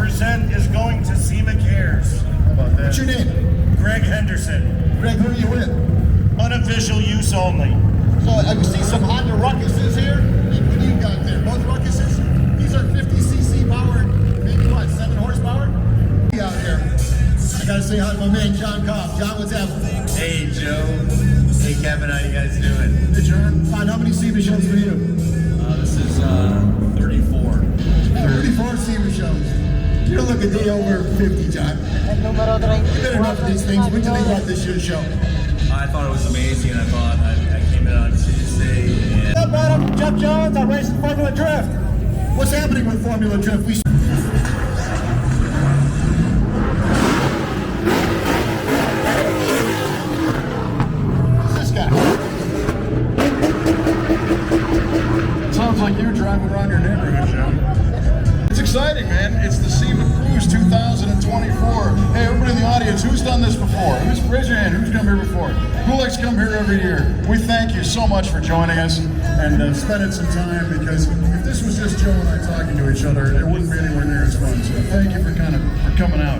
1% is going to Sema Cares. How about that? What's your name? Greg Henderson. Greg, who are you with? Unofficial use only. So I see some Honda Ruckuses here. What do you got there? Both Ruckuses? These are 50cc powered, maybe what, 7 horsepower? Out here. I gotta say hi to my man John Cobb. John, what's happening? Hey Joe. Hey Kevin, how you guys doing? Hey John. Fine, how many SEMA shows for you? This is 34. 34 SEMA shows. You don't look a day over 50, John. You've been enough of these things. What do you think about this year's show? I thought it was amazing. I thought I came in on Tuesday and... What's up, Adam? Jeff Jones. I'm racing Formula Drift. What's happening with Formula Drift? Who's this guy? Sounds like you're driving around your neighborhood, Joe. It's exciting, man. It's the Sema Cruise 2024. Hey, everybody in the audience, who's done this before? Raise your hand. Who's come here before? Who likes to come here every year? We thank you so much for joining us and spending some time, because if this was just Joe and I talking to each other, it wouldn't be anywhere near as fun. So thank you for coming out.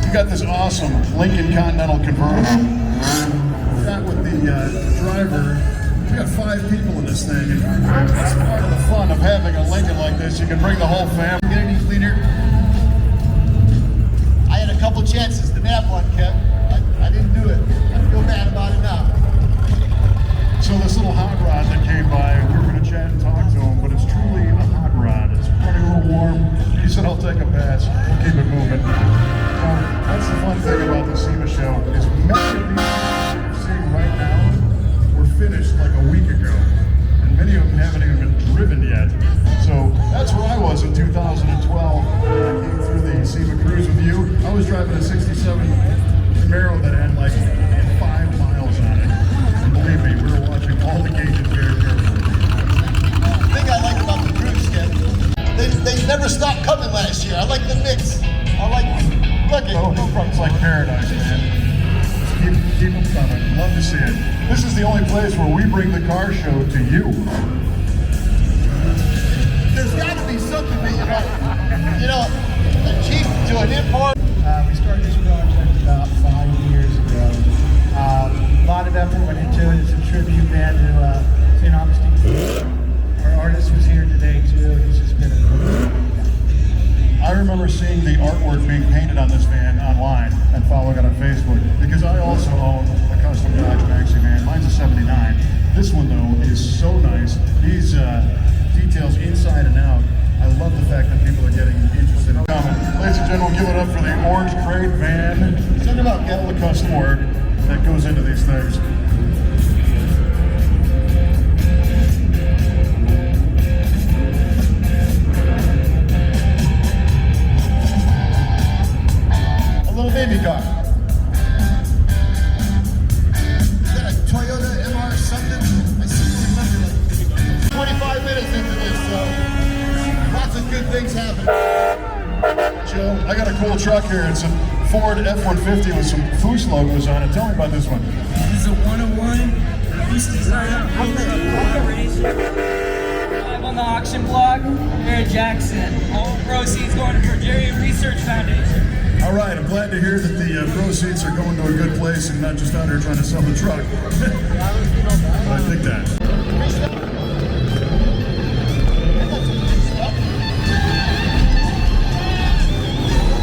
You got this awesome Lincoln Continental convertible. That with the driver. We got 5 people in this thing, and that's part of the fun of having a Lincoln like this. You can bring the whole family. Get any cleaner? I had a couple chances to nab one, Kev. I didn't do it. I feel bad about it now. So this little hot rod that came by, we were going to chat and talk to him, but it's truly a hot rod. It's running a little warm. He said, I'll take a pass. We'll keep it moving. That's the fun thing about the SEMA show, is many of these you're seeing right now were finished like a week ago, and many of them haven't even been driven yet. So that's where I was in 2012 when I came through the Sema Cruise with you. I was driving a 67 Camaro that had like 5 miles on it. And believe me, we were watching all the gauges very carefully. The thing I like about the Cruise, Kev, they never stopped coming last year. I like the mix. Look at It's like paradise, man. Keep them coming. Love to see it. This is the only place where we bring the car show to you. There's got to be something that, you know, cheap to an import. We started this project about 5 years ago. A lot of effort went into it. It's a tribute band to St. Augustine. Our artist was here today too. He's just been I remember seeing the artwork being painted on this van online and following it on Facebook, because I also own a custom Dodge Maxi van. Mine's a 79. This one though is so nice. These details inside and out. I love the fact that people are getting interested in coming. Ladies and gentlemen, give it up for the Orange Crate van. Send about all the custom work that goes into these things. Baby car. Is that a Toyota MR something? I seem to remember like 25 minutes into this, so lots of good things happening. Joe, I got a cool truck here. It's a Ford F-150 with some Foose logos on it. Tell me about this one. This is a 101 piece design live on the auction block here at Jackson. All proceeds going to Virginia Research Foundation. All right, I'm glad to hear that the proceeds are going to a good place and not just out here trying to sell the truck. But I think that.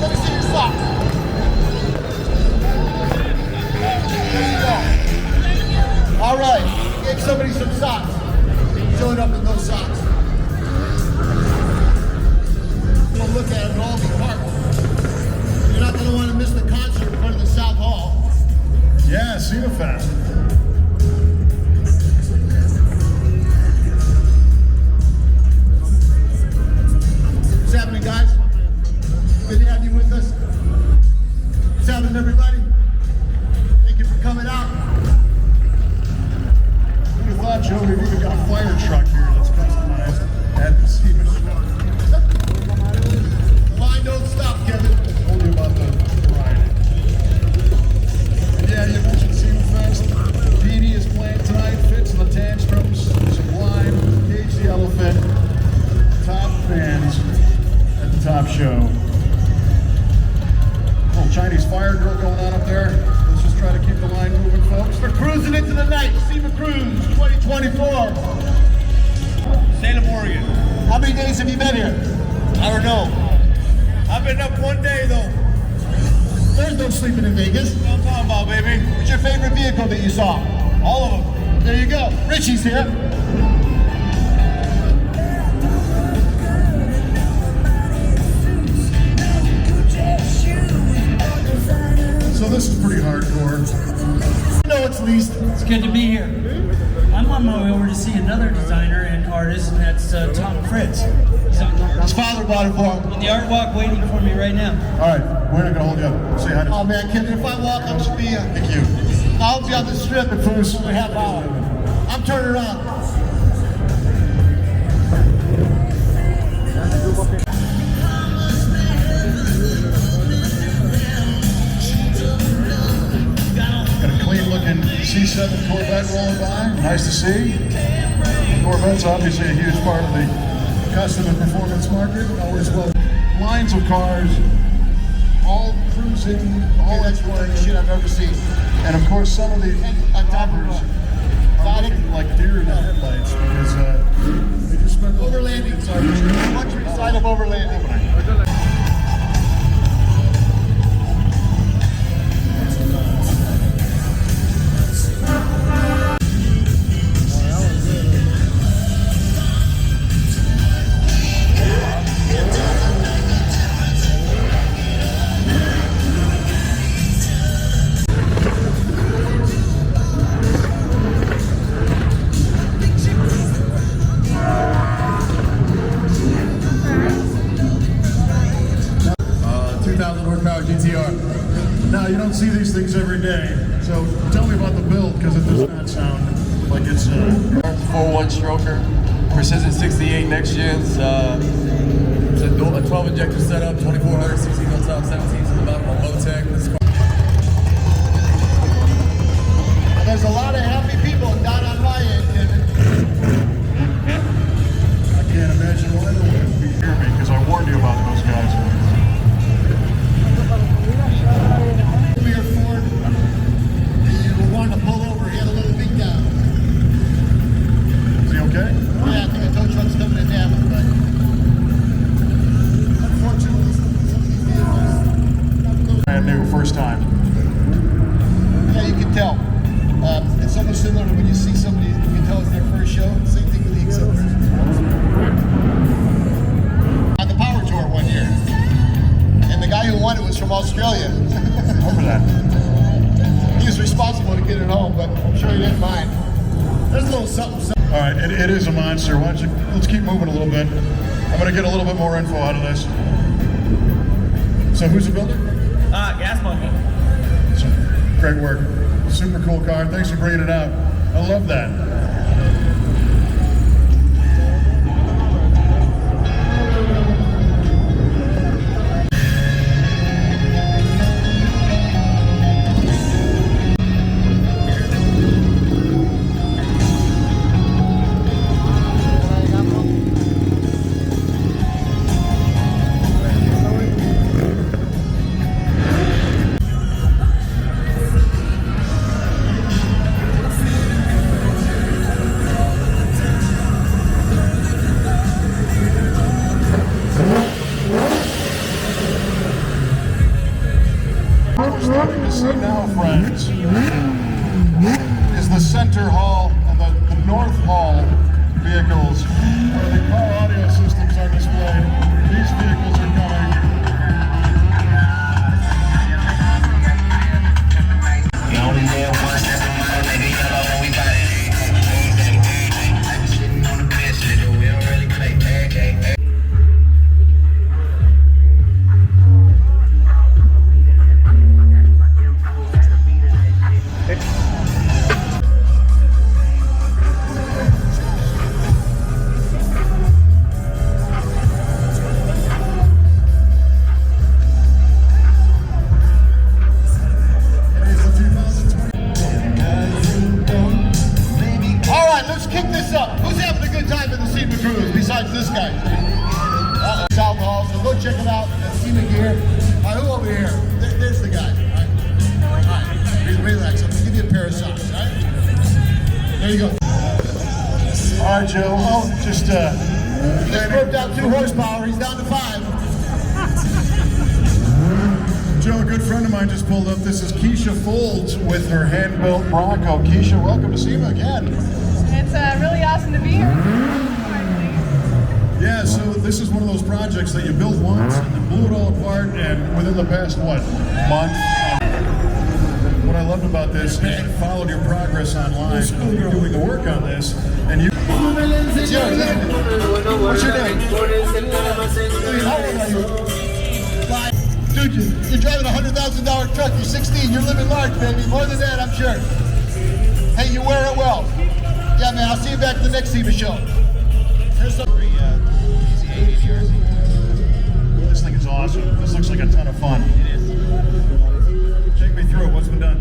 Let me see your socks. There you go. All right, gave somebody some socks. Showing up in those socks. We'll look at it and all be parked. You're not going to want to miss the concert in front of the South Hall. Yeah, Sema Fest. What's happening, guys? Good to have you with us. What's happening, everybody? Thank you for coming out. Who'd have thought, Joe, we've even got a fire truck here that's customized at the Sema show. The line don't stop, Kevin. Told you about the ride. And yeah, you mentioned Sema Fest. Beanie is playing tonight. Fits and the Tantrums, Sublime, Cage the Elephant. Top bands at the top show. fire drill going on up there. Let's just try to keep the line moving, folks. We're cruising into the night. Sema Cruise 2024. Salem, Oregon. How many days have you been here? I don't know. I've been up one day though. There's no sleeping in Vegas. What I'm talking about, baby. What's your favorite vehicle that you saw? All of them. There you go. Richie's here. So this is pretty hardcore. No, it's least. It's good to be here. I'm on my way over to see another designer and artist, and that's Tom Fritz. He's on His father bought it for him. the art walk waiting for me right now. All right, we're not gonna hold you up. Say hi to Oh man, Ken, if I walk, I'm gonna be. Thank you. I'll be on the strip in for a half hour. I'm turning around. Got a clean looking C7 Corvette rolling by. Nice to see. Corvette's obviously a huge part of the custom and performance market. Always well. Lines of cars, all cruising, all That's one of the exploring. shit I've ever seen. And of course, some of the On top of toppers it. are looking like deer in the headlights because they just spent Overlanding. Countryside of overlanding. Now, you don't see these things every day, so tell me about the build, because it does not sound like it's 4.1 stroker, Precision 68 next gens. It's a 12 injector setup, 2400, 16 on top, 17s on the bottom on low tech. There's a lot of happy people down on my end, Kevin. I can't imagine why they wouldn't be hear me, because I warned you about those guys. Mayor Ford, you were wanting to pull over. He had a little beat down. Is he okay? Yeah, I think a tow truck's coming in damage, but unfortunately, some of these vehicles. Brand new, first time. Yeah, you can tell. It's almost similar to when you see somebody, you can tell it's their first show. Same thing with the accelerators. On the power tour one year, and the guy who won it was from Australia. Remember that. He was responsible to get it home, but I'm sure he didn't mind. There's a little something. All right, it is a monster. Why don't you, let's keep moving a little bit. I'm going to get a little bit more info out of this. So who's the builder? Gas monkey. So, great work. Super cool car. Thanks for bringing it out. I love that. What we're starting to see now, friends, is the center hall and the north hall vehicles where the car audio systems are displayed. These vehicles are coming. All right, let's kick this up. Who's having a good time in the Sema Cruise besides this guy? South Hall, so go check it out. Sema gear. Who over here? There's the guy. pair of socks, right? There you go. All right, Joe. Oh, just He just worked out 2 horsepower. He's down to 5. Joe, a good friend of mine just pulled up. This is Keisha Folds with her hand-built Bronco. Keisha, welcome to SEMA again. It's really awesome to be here. Yeah, so this is one of those projects that you built once and then blew it all apart, and within the past, what, month? What I loved about this is I followed your progress online, doing the work on this, and you... It's yours, isn't it? What's your name? How old are you? Dude, you're driving a $100,000 truck. You're 16. You're living large, baby. More than that, I'm sure. Hey, you wear it well. Yeah, man. I'll see you back at the next SEMA show. Here's some easy 80 RZ. This thing is awesome. This looks like a ton of fun. It is. Take me through it. What's been done?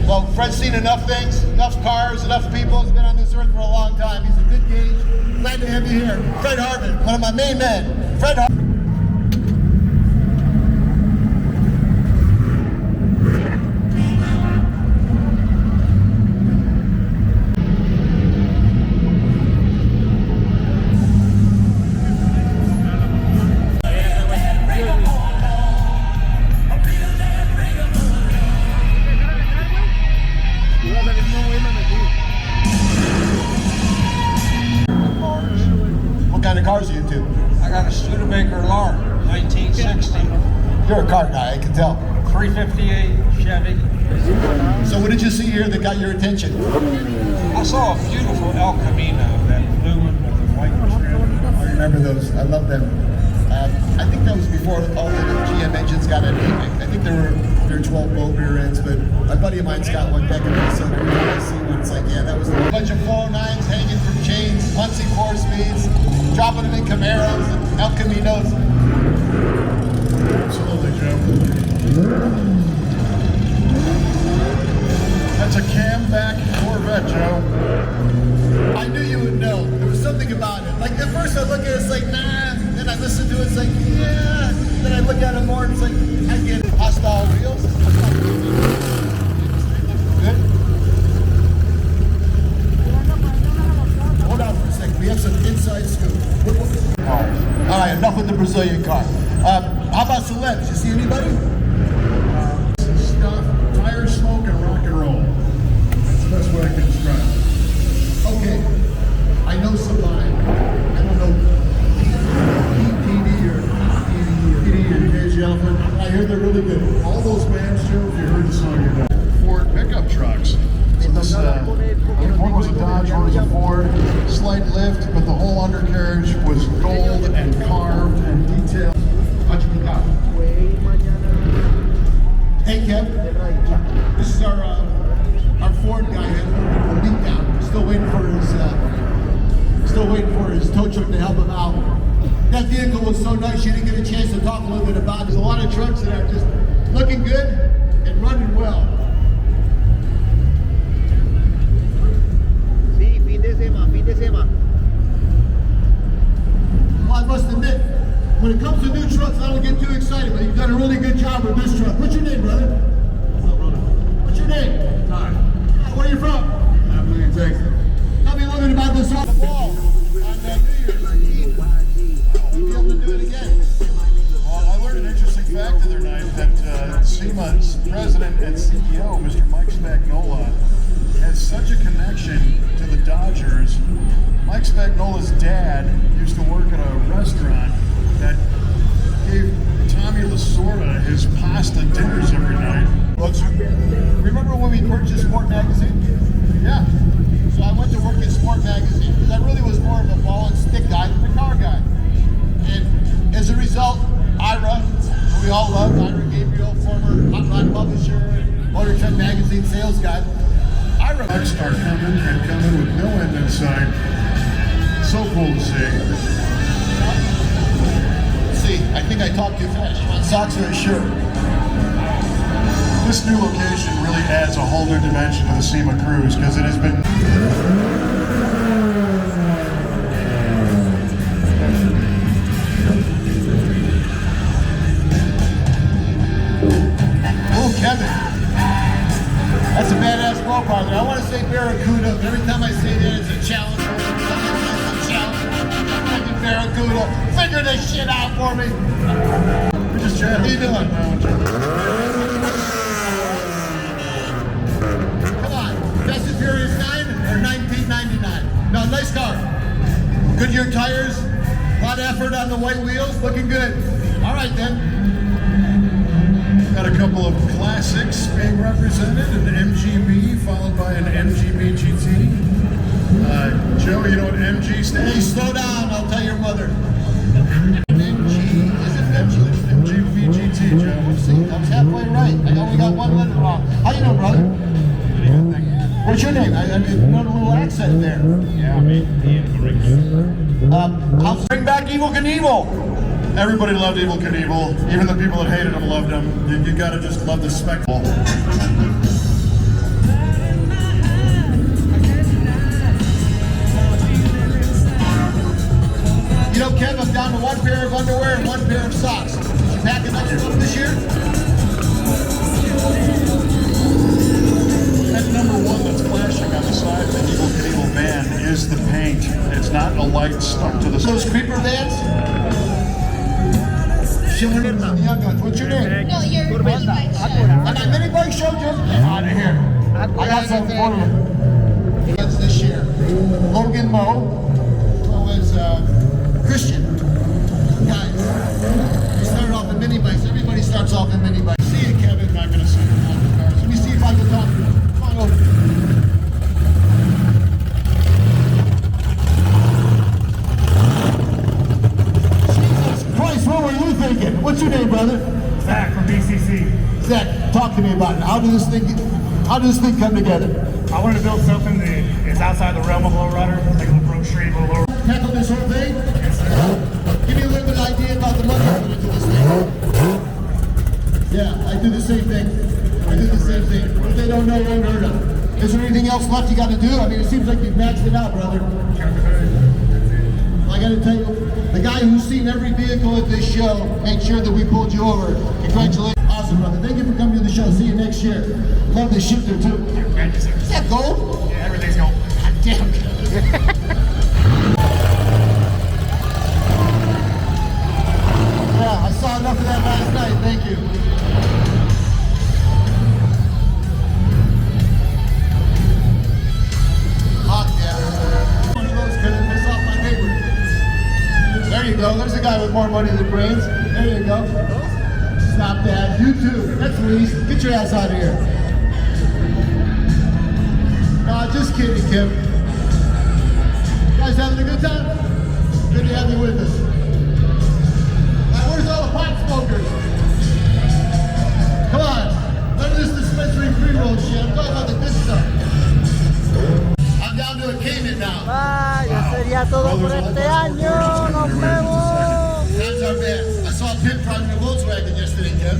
Well, Fred's seen enough things, enough cars, enough people. He's been on this earth for a long time. He's a good gauge. Glad to have you here. Fred Harvin, one of my main men. Fred Harvin. What kind of cars are you into? I got a Studebaker Lark, 1960, You're a car guy, I can tell. 358 Chevy. So what did you see here that got your attention? I saw a beautiful El Camino, that blue one with the white trim. I remember those. I love them. I think that was before all the GM engines got anything. I think there were 12 bolt rear ends, but a buddy of mine's got one back in Minnesota. Every time I see one, it's like, yeah, that was a bunch of 409s hanging from chains, Muncie 4-speeds, dropping them in Camaros and El Caminos. Absolutely, Joe. That's a cam-back Corvette, Joe. I knew you would know. There was something about it. Like at first I look at it, it's like, nah. Then I listen to it, it's like, yeah. Then I look at it more, and it's like, I get it. Hostile wheels. Good. Hold on for a second. We have some inside scoop. All right, enough with the Brazilian car. How about celebs? You see anybody? Stuff, tire smoke, and rock and roll. That's the best way I can describe it. Okay, I know Sublime. I don't know PD or Cage Elephant. I hear they're really good. All those bands, Joe, if you heard the song, you know. Ford pickup trucks. So this, one was a Dodge, one was a Ford. Slight lift, but the whole undercarriage was gold and carved and detailed. Hey Kev, this is our Ford guy had a leak down. Still waiting for his tow truck to help him out. That vehicle was so nice you didn't get a chance to talk a little bit about it. There's a lot of trucks that are just looking good and running well. Sí, fin de semana. Well, I must admit, when it comes to new trucks, I don't get too excited, but you've done a really good job with this truck. What's your name, brother? What's your name? Time. Where are you from? Abilene, Texas. Tell me a little bit about this off the wall on New Year's Eve. You'll be able to do it again. Well, I learned an interesting fact the other night that SEMA's president and CEO, Mr. Mike Spagnola, has such a connection to the Dodgers. Mike Spagnola's dad used to work at a restaurant that gave Tommy Lasorda his pasta dinners every night. Remember when we purchased Sport Magazine? Yeah. So I went to work at Sport Magazine because I really was more of a ball and stick guy than a car guy. And as a result, Ira, who we all love, Ira Gabriel, former Hot Rod publisher, Motor Trend Magazine sales guy. Ira. Trucks are coming and coming with no end in sight. So cool to see. See, I think I talked too fast. You want socks or a shirt? This new location really adds a whole new dimension to the Sema Cruise because it has been... figure this shit out for me. We just chatted. How you doing? Come on, Fast and Furious 9 or 1999? No, nice car. Goodyear tires, a lot of effort on the white wheels, looking good. All right then. Got a couple of classics being represented, an MGB followed by an MGB GT. Joe, you know what MG Hey, stands? slow down, I'll tell your mother. MG, is it MG? MGB GT, Joe. See, I was halfway right. I only got one letter wrong. How you doing, brother? What's your name? I mean, you have a little accent there. Bring back Evil Knievel. Everybody loved Evel Knievel. Even the people that hated him loved him. You gotta just love the spectacle. You know, Kev, I'm down to one pair of underwear and one pair of socks. Did you pack enough stuff this year? That number one that's flashing on the side of the Evel Knievel van is the paint. It's not a light stuck to the Those creeper vans? Young guns. What's your name? No, you're really nice. And that mini bike show, just get out of here. I got something for you. That's this year. Logan Moe, who was Christian. Guys, he started off in mini bikes. Everybody starts off in mini bikes. See you, Kevin. I'm not gonna sit in the cars. Let me see if I can talk to you. Come on over. Jesus Christ, what were you thinking? What's your name, brother? Zach from BCC. Zach, talk to me about it. How did this thing come together? I wanted to build something that is outside the realm of low rider, like a little pro street, a little low. Tackle this whole thing? Give me a little bit of idea about the money put into this thing. Yeah, I do the same thing. What they don't know, won't hurt them. Is there anything else left you got to do? I mean, it seems like you've maxed it out, brother. I got to tell you, the guy who's seen every vehicle at this show made sure that we pulled you over. Congratulations. Awesome, brother. Thank you for coming to the show. See you next year. Love this shifter, too. Thank you, sir. Is that gold? Yeah, everything's gold. God damn it. Yeah, I saw enough of that last night. Thank you. Hot, yeah. One of those couldn't piss off my neighbor. There you go. There's a guy with more money than brains. There you go. Stop that. You too. That's Louise. Get your ass out of here. Nah, just kidding, Kim. You guys having a good time? Good to have you with us. Now, where's all the pot smokers? Come on. None of this dispensary pre-roll shit. I'm talking about the good stuff. I'm down to a Cayman now. Ya sería todo por este año. Nos vemos. Times are bad. I saw Pip driving a Volkswagen yesterday, Kev.